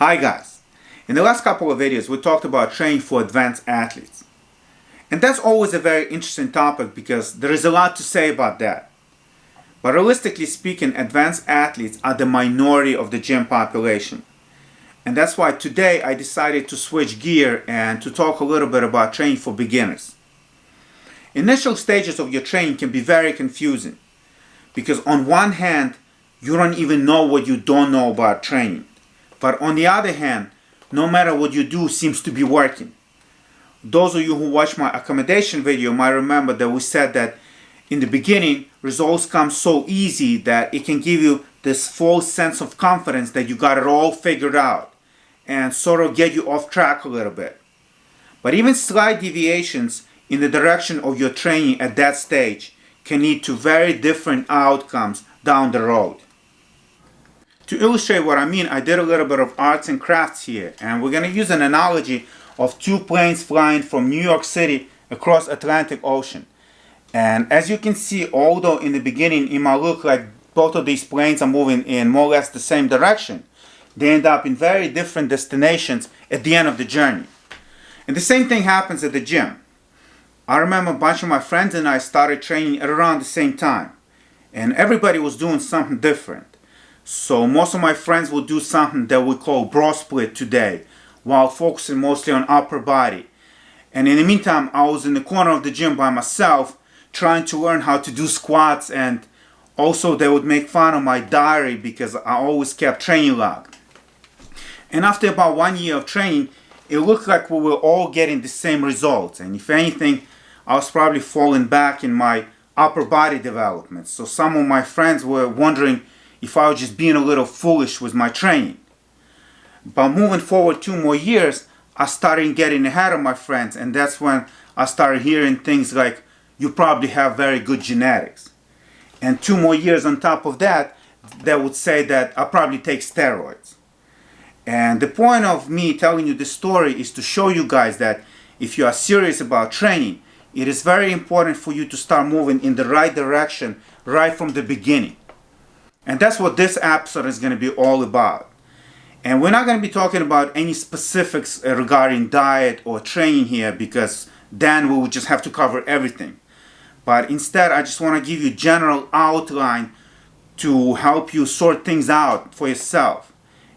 Hi guys, in the last couple of videos we talked about training for advanced athletes. And that's always a very interesting topic because there is a lot to say about that. But realistically speaking, advanced athletes are the minority of the gym population. And that's why today I decided to switch gear and to talk a little bit about training for beginners. Initial stages of your training can be very confusing because on one hand, you don't even know what you don't know about training. But on the other hand, no matter what you do seems to be working. Those of you who watched my accommodation video might remember that we said that in the beginning, results come so easy that it can give you this false sense of confidence that you got it all figured out and sort of get you off track a little bit. But even slight deviations in the direction of your training at that stage can lead to very different outcomes down the road. To illustrate what I mean, I did a little bit of arts and crafts here, and we're going to use an analogy of two planes flying from New York City across Atlantic Ocean. And as you can see, although in the beginning it might look like both of these planes are moving in more or less the same direction, they end up in very different destinations at the end of the journey. And the same thing happens at the gym. I remember a bunch of my friends and I started training at around the same time, and everybody was doing something different. So most of my friends will do something that we call bro split today, while focusing mostly on upper body. And in the meantime, I was in the corner of the gym by myself, trying to learn how to do squats, and also they would make fun of my diary because I always kept training log. And after about 1 year of training, it looked like we were all getting the same results. And if anything, I was probably falling back in my upper body development. So some of my friends were wondering if I was just being a little foolish with my training. But moving forward 2 more years, I started getting ahead of my friends, and that's when I started hearing things like, you probably have very good genetics. And 2 more years on top of that, they would say that I probably take steroids. And the point of me telling you this story is to show you guys that if you are serious about training, it is very important for you to start moving in the right direction right from the beginning. And that's what this episode is going to be all about. And we're not going to be talking about any specifics regarding diet or training here because then we would just have to cover everything. But instead, I just want to give you a general outline to help you sort things out for yourself.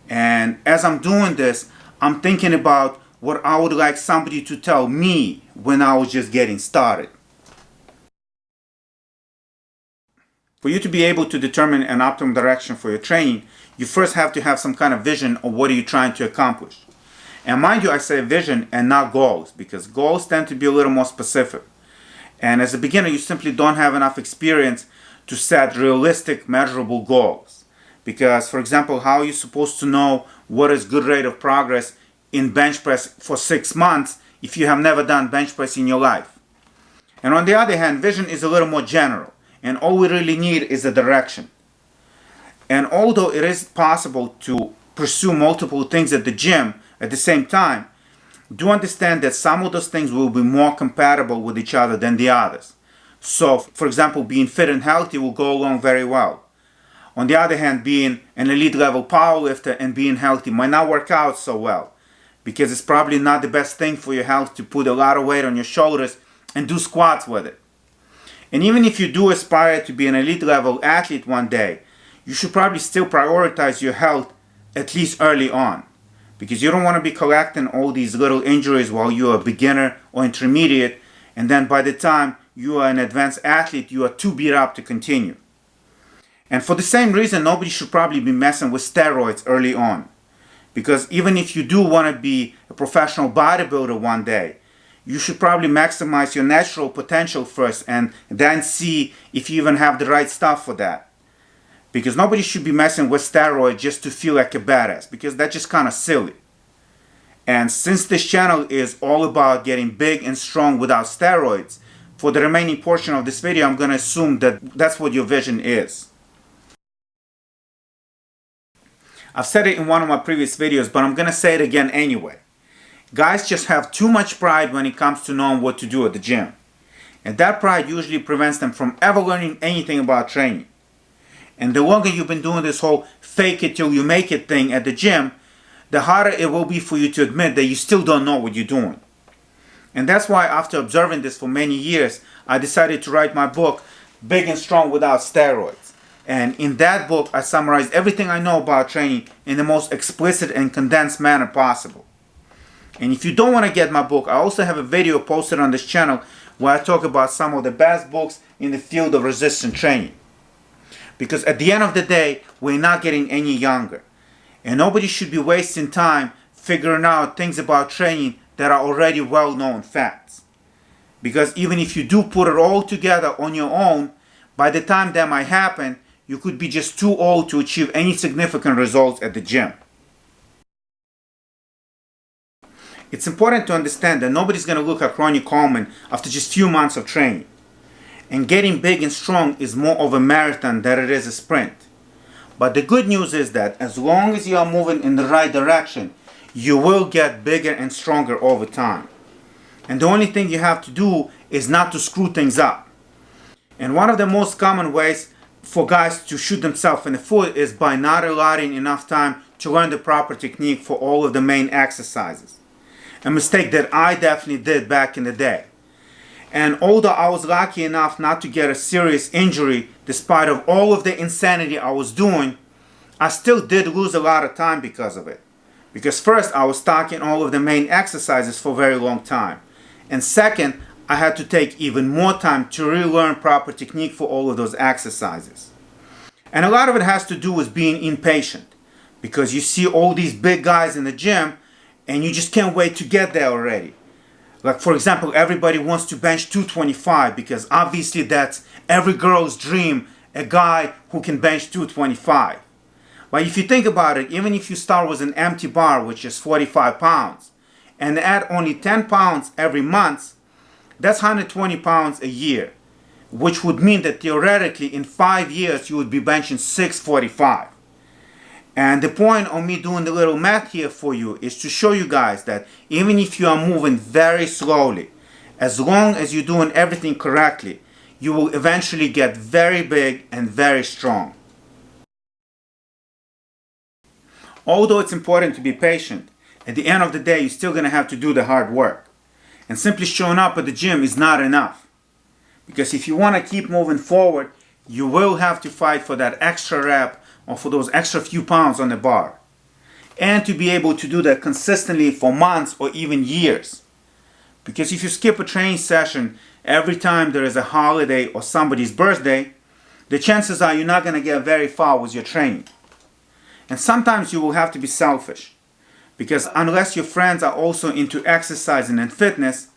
And as I'm doing this, I'm thinking about what I would like somebody to tell me when I was just getting started. For you to be able to determine an optimal direction for your training, you first have to have some kind of vision of what are you trying to accomplish. And mind you, I say vision and not goals, because goals tend to be a little more specific. And as a beginner, you simply don't have enough experience to set realistic, measurable goals. Because, for example, how are you supposed to know what is good rate of progress in bench press for 6 months if you have never done bench press in your life? And on the other hand, vision is a little more general. And all we really need is a direction. And although it is possible to pursue multiple things at the gym at the same time, do understand that some of those things will be more compatible with each other than the others. So, for example, being fit and healthy will go along very well. On the other hand, being an elite level powerlifter and being healthy might not work out so well, because it's probably not the best thing for your health to put a lot of weight on your shoulders and do squats with it. And even if you do aspire to be an elite level athlete one day, you should probably still prioritize your health at least early on, because you don't want to be collecting all these little injuries while you are a beginner or intermediate, and then by the time you are an advanced athlete, you are too beat up to continue. And for the same reason, nobody should probably be messing with steroids early on, because even if you do want to be a professional bodybuilder one day, you should probably maximize your natural potential first and then see if you even have the right stuff for that. Because nobody should be messing with steroids just to feel like a badass, because that's just kind of silly. And since this channel is all about getting big and strong without steroids, for the remaining portion of this video, I'm going to assume that that's what your vision is. I've said it in one of my previous videos, but I'm going to say it again anyway. Guys just have too much pride when it comes to knowing what to do at the gym. And that pride usually prevents them from ever learning anything about training. And the longer you've been doing this whole fake it till you make it thing at the gym, the harder it will be for you to admit that you still don't know what you're doing. And that's why, after observing this for many years, I decided to write my book, Big and Strong Without Steroids. And in that book, I summarized everything I know about training in the most explicit and condensed manner possible. And if you don't want to get my book, I also have a video posted on this channel where I talk about some of the best books in the field of resistance training. Because at the end of the day, we're not getting any younger. And nobody should be wasting time figuring out things about training that are already well-known facts. Because even if you do put it all together on your own, by the time that might happen, you could be just too old to achieve any significant results at the gym. It's important to understand that nobody's going to look at Ronnie Coleman after just a few months of training. And getting big and strong is more of a marathon than it is a sprint. But the good news is that as long as you are moving in the right direction, you will get bigger and stronger over time. And the only thing you have to do is not to screw things up. And one of the most common ways for guys to shoot themselves in the foot is by not allotting enough time to learn the proper technique for all of the main exercises. A mistake that I definitely did back in the day. And although I was lucky enough not to get a serious injury despite of all of the insanity I was doing, I still did lose a lot of time because of it. Because first, I was stuck in all of the main exercises for a very long time. And second, I had to take even more time to relearn proper technique for all of those exercises. And a lot of it has to do with being impatient. Because you see all these big guys in the gym and you just can't wait to get there already. Like, for example, everybody wants to bench 225 because obviously that's every girl's dream, a guy who can bench 225. But if you think about it, even if you start with an empty bar, which is 45 pounds, and add only 10 pounds every month, that's 120 pounds a year, which would mean that theoretically in 5 years you would be benching 645. And the point of me doing the little math here for you is to show you guys that even if you are moving very slowly, as long as you're doing everything correctly, you will eventually get very big and very strong. Although it's important to be patient, at the end of the day, you're still going to have to do the hard work. And simply showing up at the gym is not enough. Because if you want to keep moving forward, you will have to fight for that extra rep or for those extra few pounds on the bar. And to be able to do that consistently for months or even years. Because if you skip a training session every time there is a holiday or somebody's birthday, the chances are you're not going to get very far with your training. And sometimes you will have to be selfish. Because unless your friends are also into exercising and fitness,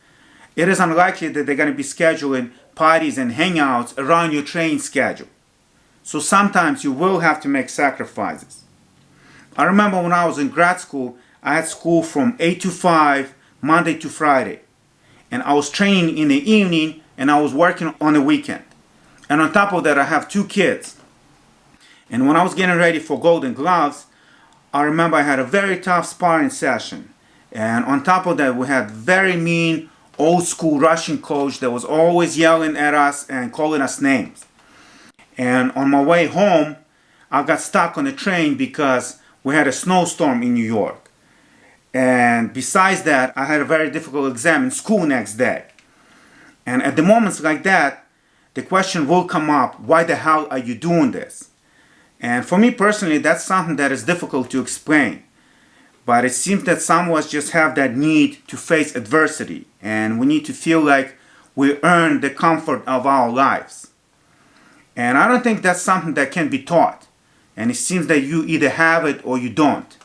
it is unlikely that they're going to be scheduling parties and hangouts around your training schedule. So sometimes you will have to make sacrifices. I remember when I was in grad school, I had school from 8 to 5, Monday to Friday. And I was training in the evening and I was working on the weekend. And on top of that, I have 2 kids. And when I was getting ready for Golden Gloves, I remember I had a very tough sparring session. And on top of that, we had very mean, old school Russian coach that was always yelling at us and calling us names. And on my way home, I got stuck on the train because we had a snowstorm in New York. And besides that, I had a very difficult exam in school next day. And at the moments like that, the question will come up, why the hell are you doing this? And for me personally, that's something that is difficult to explain. But it seems that some of us just have that need to face adversity. And we need to feel like we earn the comfort of our lives. And I don't think that's something that can be taught. And it seems that you either have it or you don't.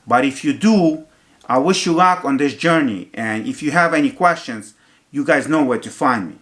But if you do, I wish you luck on this journey. And if you have any questions, you guys know where to find me.